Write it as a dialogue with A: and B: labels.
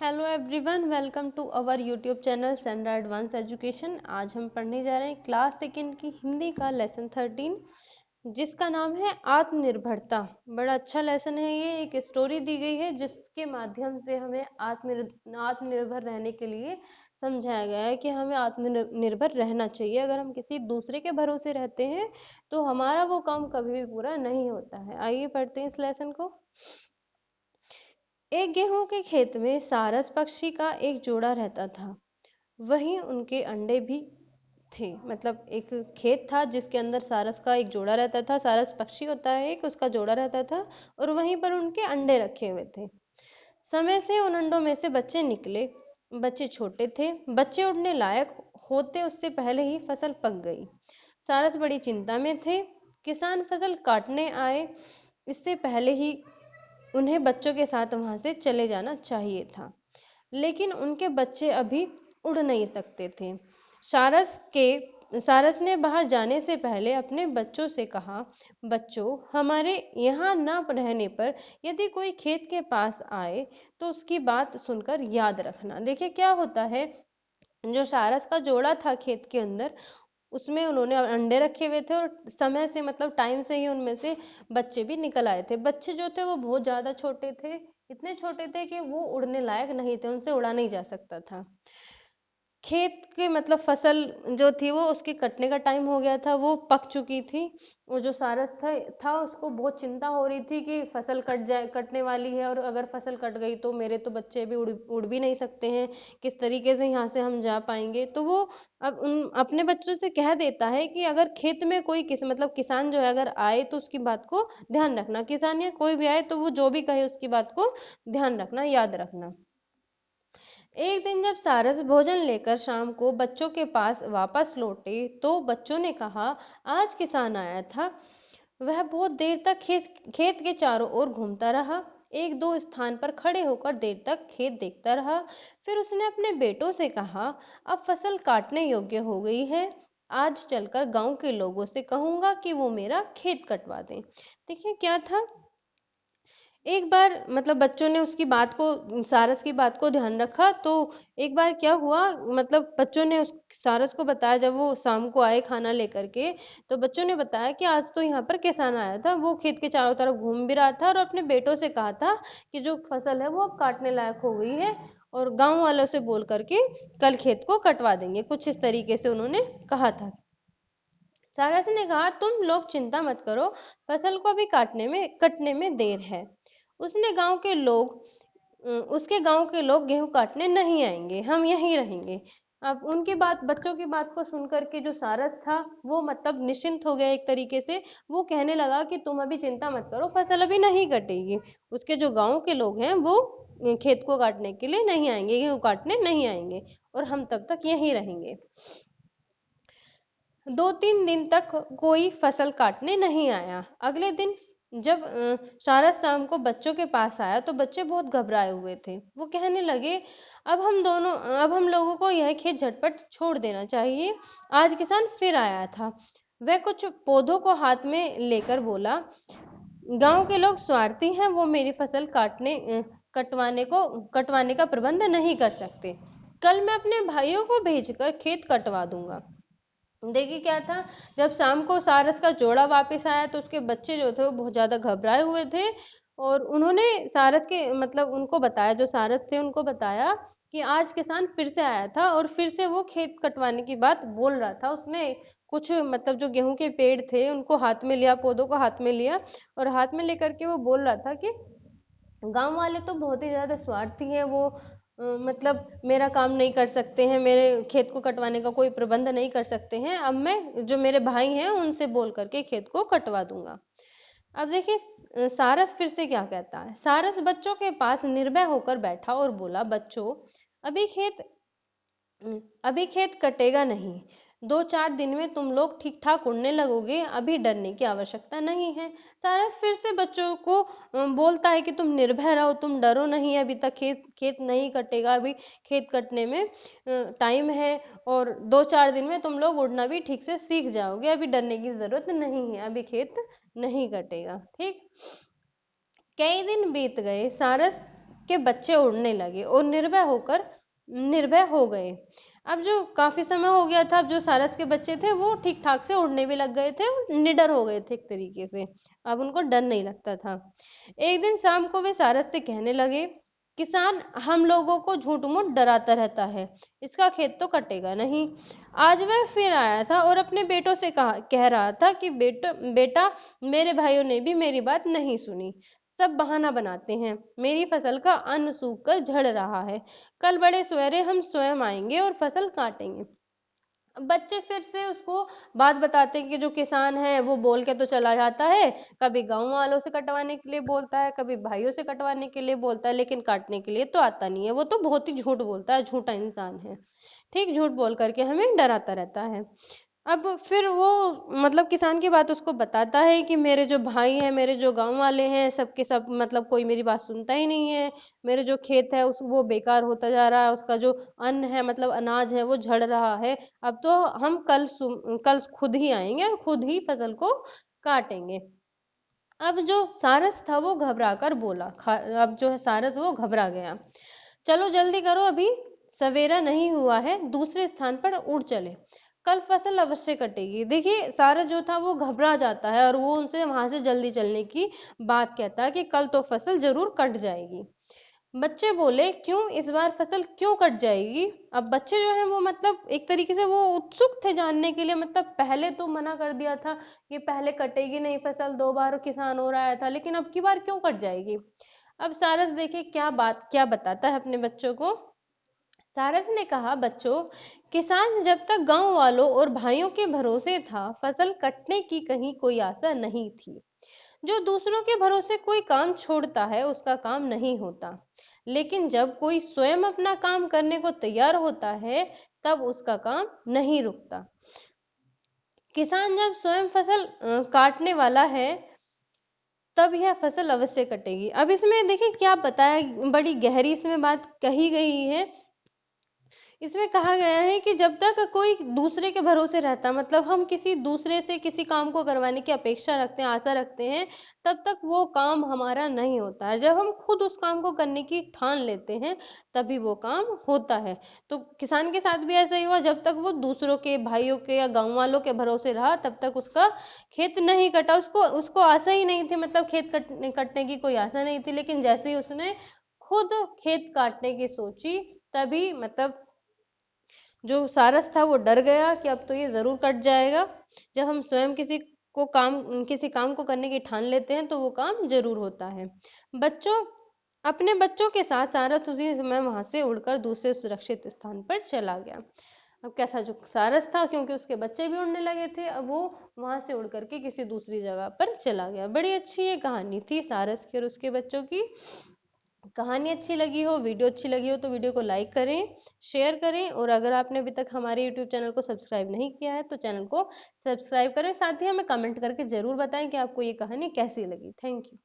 A: Hello everyone, welcome to our YouTube channel Sandra advance education. आज हम पढ़ने जा रहे हैं क्लास सेकेंड की हिंदी का लेसन 13, जिसका नाम है आत्मनिर्भरता। बड़ा अच्छा लेसन है ये। एक स्टोरी दी गई है जिसके माध्यम से हमें आत्मनिर्भर रहने के लिए समझाया गया है कि हमें आत्मनिर्भर रहना चाहिए। अगर हम किसी दूसरे के भरोसे रहते हैं तो हमारा वो काम कभी भी पूरा नहीं होता है। आइए पढ़ते हैं इस लेसन को। एक गेहूं के खेत में सारस पक्षी का एक जोड़ा रहता था। वहीं उनके अंडे भी थे। मतलब एक खेत था जिसके अंदर सारस का एक जोड़ा रहता था। सारस पक्षी होता है एक, उसका जोड़ा रहता था और वहीं पर उनके अंडे रखे हुए थे। समय से उन अंडों में से बच्चे निकले। बच्चे छोटे थे। बच्चे उड़ने लायक होते उससे पहले ही फसल पक गई। सारस बड़ी चिंता में थे। किसान फसल काटने आए इससे पहले ही उन्हें बच्चों के साथ वहां से चले जाना चाहिए था, लेकिन उनके बच्चे अभी उड़ नहीं सकते थे। सारस ने बाहर जाने से पहले अपने बच्चों से कहा, बच्चों, हमारे यहाँ न रहने पर यदि कोई खेत के पास आए तो उसकी बात सुनकर याद रखना। देखिए क्या होता है, जो सारस का जोड़ा था खेत के अंदर, उसमें उन्होंने अंडे रखे हुए थे और समय से मतलब टाइम से ही उनमें से बच्चे भी निकल आए थे। बच्चे जो थे वो बहुत ज्यादा छोटे थे, इतने छोटे थे कि वो उड़ने लायक नहीं थे, उनसे उड़ा नहीं जा सकता था। खेत के मतलब फसल जो थी वो उसके कटने का टाइम हो गया था, वो पक चुकी थी। और जो सारस था उसको बहुत चिंता हो रही थी कि फसल कटने वाली है और अगर फसल कट गई तो मेरे तो बच्चे भी उड़ भी नहीं सकते हैं, किस तरीके से यहाँ से हम जा पाएंगे। तो वो अब उन अपने बच्चों से कह देता है कि अगर खेत में कोई मतलब किसान जो है अगर आए तो उसकी बात को ध्यान रखना। किसान या कोई भी आए तो वो जो भी कहे उसकी बात को ध्यान रखना, याद रखना। एक दिन जब सारस भोजन लेकर शाम को बच्चों के पास वापस लौटे तो बच्चों ने कहा, आज किसान आया था। वह बहुत देर तक खेत के चारों ओर घूमता रहा। एक दो स्थान पर खड़े होकर देर तक खेत देखता रहा। फिर उसने अपने बेटों से कहा, अब फसल काटने योग्य हो गई है। आज चलकर गांव के लोगों से कहूंगा कि वो मेरा खेत कटवा दें। देखिए क्या था, एक बार मतलब बच्चों ने उसकी बात को, सारस की बात को ध्यान रखा। तो एक बार क्या हुआ, मतलब बच्चों ने उस सारस को बताया, जब वो शाम को आए खाना लेकर के, तो बच्चों ने बताया कि आज तो यहाँ पर किसान आया था, वो खेत के चारों तरफ घूम भी रहा था और अपने बेटों से कहा था कि जो फसल है वो अब काटने लायक हो गई है और गांव वालों से बोल करके कल खेत को कटवा देंगे। कुछ इस तरीके से उन्होंने कहा था। सारस ने कहा, तुम लोग चिंता मत करो, फसल को अभी कटने में देर है। उसने गांव के लोग उसके गांव के लोग गेहूं काटने नहीं आएंगे, हम यहीं रहेंगे। अब उनकी बात, बच्चों की बात को सुनकर के जो सारस था वो मतलब निश्चिंत हो गया एक तरीके से। वो कहने लगा कि तुम अभी चिंता मत करो, फसल अभी नहीं कटेगी। उसके जो गांव के लोग हैं वो खेत को काटने के लिए नहीं आएंगे, गेहूं काटने नहीं आएंगे और हम तब तक यहीं रहेंगे। 2-3 दिन तक कोई फसल काटने नहीं आया। अगले दिन जब सारस शाम को बच्चों के पास आया तो बच्चे बहुत घबराए हुए थे। वो कहने लगे, अब हम लोगों को यह खेत झटपट छोड़ देना चाहिए। आज किसान फिर आया था। वह कुछ पौधों को हाथ में लेकर बोला, गांव के लोग स्वार्थी हैं, वो मेरी फसल कटवाने का प्रबंध नहीं कर सकते। कल मैं अपने भाइयों को भेजकर खेत कटवा दूंगा। देखिए क्या था, जब शाम को सारस का जोड़ा वापस आया तो उसके बच्चे जो थे वो बहुत ज्यादा घबराए हुए थे और उन्होंने सारस के मतलब उनको बताया, जो सारस थे उनको बताया कि आज किसान फिर से आया था और फिर से वो खेत कटवाने की बात बोल रहा था। उसने कुछ मतलब जो गेहूं के पेड़ थे उनको हाथ में लिया, पौधों को हाथ में लिया और हाथ में लेकर के वो बोल रहा था कि गांव वाले तो बहुत ही ज्यादा स्वार्थी हैं, वो मतलब मेरा काम नहीं कर सकते हैं, मेरे खेत को कटवाने का कोई प्रबंध नहीं कर सकते हैं। अब मैं जो मेरे भाई हैं उनसे बोल करके खेत को कटवा दूंगा। अब देखिए सारस फिर से क्या कहता है। सारस बच्चों के पास निर्भय होकर बैठा और बोला, बच्चों, अभी खेत अभी खेत कटेगा नहीं। 2-4 दिन में तुम लोग ठीक ठाक उड़ने लगोगे, अभी डरने की आवश्यकता नहीं है। सारस फिर से बच्चों को बोलता है कि तुम निर्भय रहो, तुम डरो नहीं, अभी तक खेत खेत नहीं कटेगा, अभी खेत कटने में टाइम है और 2-4 दिन में तुम लोग उड़ना भी ठीक से सीख जाओगे, अभी डरने की जरूरत नहीं है, अभी खेत नहीं कटेगा। ठीक। कई दिन बीत गए। सारस के बच्चे उड़ने लगे और निर्भय हो गए। अब जो काफी समय हो गया था, अब जो सारस के बच्चे थे वो ठीक ठाक से उड़ने भी लग गए थे और निडर हो गए थे एक तरीके से। अब उनको डर नहीं लगता था। एक दिन शाम को वे सारस से कहने लगे, किसान हम लोगों को झूठ मूठ डराता रहता है, इसका खेत तो कटेगा नहीं। आज वह फिर आया था और अपने बेटों से कह रहा था कि बेटा, मेरे भाइयों ने भी मेरी बात नहीं सुनी, सब बहाना बनाते हैं, मेरी फसल का अन्न सूख कर झड़ रहा है, कल बड़े सवेरे हम स्वयं आएंगे और फसल काटेंगे। बच्चे फिर से उसको बात बताते हैं कि जो किसान है वो बोल के तो चला जाता है, कभी गांव वालों से कटवाने के लिए बोलता है, कभी भाइयों से कटवाने के लिए बोलता है, लेकिन काटने के लिए तो आता नहीं है, वो तो बहुत ही झूठ बोलता है, झूठा इंसान है। ठीक, झूठ बोल करके हमें डराता रहता है। अब फिर वो मतलब किसान की बात उसको बताता है कि मेरे जो भाई हैं, मेरे जो गांव वाले हैं, सबके सब मतलब कोई मेरी बात सुनता ही नहीं है, मेरे जो खेत है उस वो बेकार होता जा रहा है, उसका जो अन्न है मतलब अनाज है वो झड़ रहा है। अब तो हम कल खुद ही आएंगे और खुद ही फसल को काटेंगे। अब जो सारस था वो घबरा कर बोला, अब जो है सारस वो घबरा गया, चलो जल्दी करो, अभी सवेरा नहीं हुआ है, दूसरे स्थान पर उड़ चले, कल फसल अवश्य कटेगी। देखिए सारस जो था वो घबरा जाता है और वो उनसे वहां से जल्दी चलने की बात कहता है कि कल तो फसल जरूर कट जाएगी। बच्चे बोले, क्यों, इस बार फसल क्यों कट जाएगी? अब बच्चे जो है वो मतलब एक तरीके से वो उत्सुक थे जानने के लिए, मतलब पहले तो मना कर दिया था कि पहले कटेगी नहीं फसल, 2 बार किसान हो रहा था, लेकिन अब की बार क्यों कट जाएगी? अब सारस देखिए क्या बताता है अपने बच्चों को। सारस ने कहा, बच्चों, किसान जब तक गांव वालों और भाइयों के भरोसे था, फसल कटने की कहीं कोई आशा नहीं थी। जो दूसरों के भरोसे कोई काम छोड़ता है उसका काम नहीं होता, लेकिन जब कोई स्वयं अपना काम करने को तैयार होता है तब उसका काम नहीं रुकता। किसान जब स्वयं फसल काटने वाला है तब यह फसल अवश्य कटेगी। अब इसमें देखिए क्या बताया, बड़ी गहरी इसमें बात कही गई है। इसमें कहा गया है कि जब तक कोई दूसरे के भरोसे रहता, मतलब हम किसी दूसरे से किसी काम को करवाने की अपेक्षा रखते हैं, आशा रखते हैं, तब तक वो काम हमारा नहीं होता है। जब हम खुद उस काम को करने की ठान लेते हैं तभी वो काम होता है। तो किसान के साथ भी ऐसा ही हुआ, जब तक वो दूसरों के, भाइयों के या गांव वालों के भरोसे रहा तब तक उसका खेत नहीं कटा, उसको उसको आशा ही नहीं थी, मतलब खेत कटने की कोई आशा नहीं थी। लेकिन जैसे ही उसने खुद खेत काटने की सोची तभी मतलब जो सारस था वो डर गया कि अब तो ये जरूर कट जाएगा। जब हम स्वयं किसी काम को करने की ठान लेते हैं तो वो काम जरूर होता है। बच्चों, अपने बच्चों के साथ सारस उसी समय वहां से उड़कर दूसरे सुरक्षित स्थान पर चला गया। अब क्या था, जो सारस था क्योंकि उसके बच्चे भी उड़ने लगे थे, अब वो वहां से उड़ करके किसी दूसरी जगह पर चला गया। बड़ी अच्छी ये कहानी थी सारस की और उसके बच्चों की। कहानी अच्छी लगी हो, वीडियो अच्छी लगी हो तो वीडियो को लाइक करें, शेयर करें, और अगर आपने अभी तक हमारे यूट्यूब चैनल को सब्सक्राइब नहीं किया है तो चैनल को सब्सक्राइब करें। साथ ही हमें कमेंट करके जरूर बताएं कि आपको ये कहानी कैसी लगी। Thank you.